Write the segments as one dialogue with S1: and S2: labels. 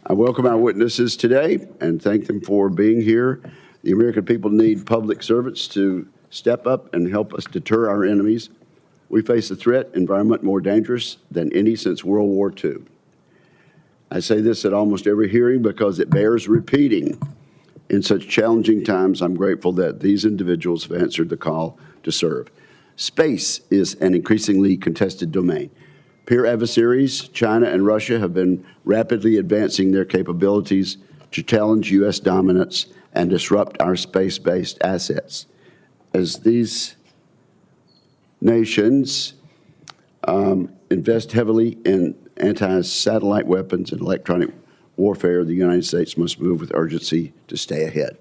S1: I welcome our witnesses today and thank them for being here. The American people need public servants to step up and help us deter our enemies. We face a threat environment more dangerous than any since World War II. I say this at almost every hearing because it bears repeating. In such challenging times, I'm grateful that these individuals have answered the call to serve. Space is an increasingly contested domain. Peer adversaries, China and Russia, have been rapidly advancing their capabilities to challenge U.S. dominance and disrupt our space-based assets. As these nations invest heavily in anti-satellite weapons and electronic warfare, the United States must move with urgency to stay ahead.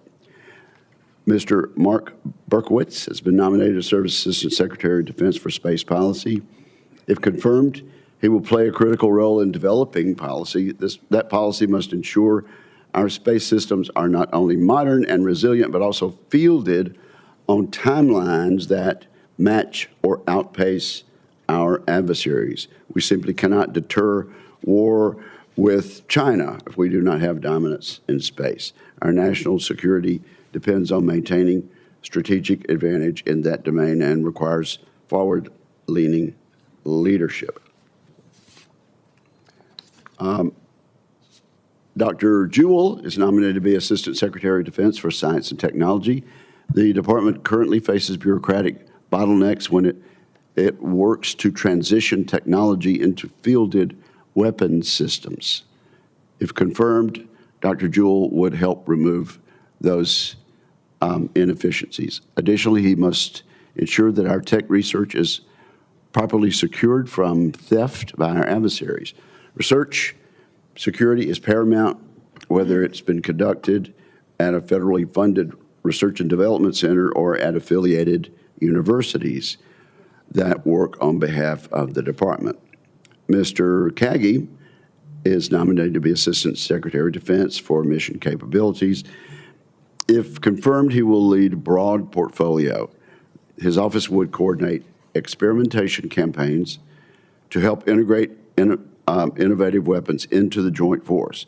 S1: Mr. Marc Berkowitz has been nominated to serve as Assistant Secretary of Defense for Space Policy. If confirmed, he will play a critical role in developing policy. That policy must ensure our space systems are not only modern and resilient, but also fielded on timelines that match or outpace our adversaries. We simply cannot deter war with China if we do not have dominance in space. Our national security depends on maintaining strategic advantage in that domain and requires forward-leaning leadership. Dr. Jewell is nominated to be Assistant Secretary of Defense for Science and Technology. The department currently faces bureaucratic bottlenecks when it works to transition technology into fielded weapons systems. If confirmed, Dr. Jewell would help remove those inefficiencies. Additionally, he must ensure that our tech research is properly secured from theft by our adversaries. Research security is paramount, whether it's been conducted at a federally funded research and development center or at affiliated universities that work on behalf of the department. Mr. Caggy is nominated to be Assistant Secretary of Defense for Mission Capabilities. If confirmed, he will lead a broad portfolio. His office would coordinate experimentation campaigns to help integrate innovative weapons into the joint force.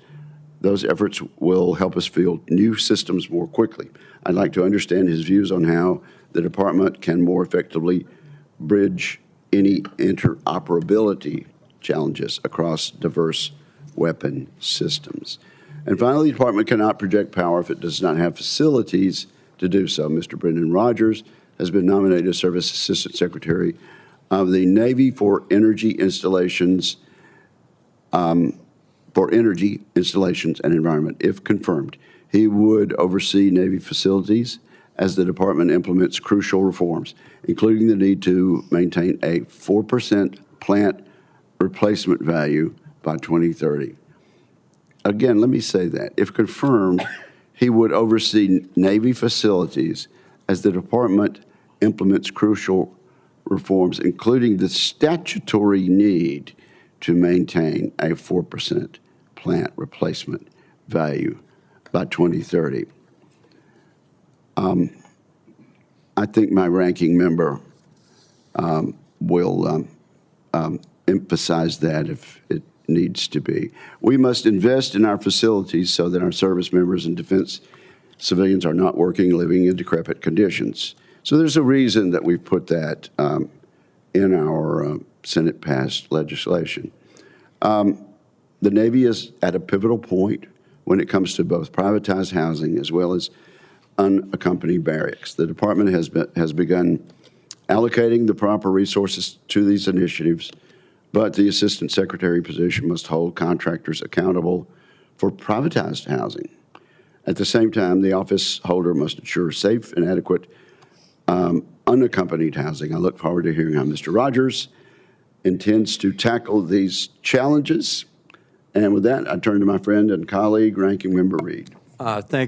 S1: Those efforts will help us field new systems more quickly. I'd like to understand his views on how the department can more effectively bridge any interoperability challenges across diverse weapon systems. And finally, the department cannot project power if it does not have facilities to do so. Mr. Brendan Rogers has been nominated to serve as Assistant Secretary of the Navy for Energy Installations and Environment. If confirmed, he would oversee Navy facilities as the department implements crucial reforms, including the need to maintain a 4% plant replacement value by 2030. Again, let me say that. If confirmed, he would oversee Navy facilities as the department implements crucial reforms, including the statutory need to maintain a 4% plant replacement value by 2030. I think my ranking member will emphasize that if it needs to be. We must invest in our facilities so that our service members and defense civilians are not living in decrepit conditions. So there's a reason that we've put that in our Senate-passed legislation. The Navy is at a pivotal point when it comes to both privatized housing as well as unaccompanied barracks. The department has begun allocating the proper resources to these initiatives, but the Assistant Secretary position must hold contractors accountable for privatized housing. At the same time, the office holder must ensure safe and adequate unaccompanied housing. I look forward to hearing how Mr. Rogers intends to tackle these challenges. And with that, I turn to my friend and colleague, Ranking Member Reed.
S2: Thank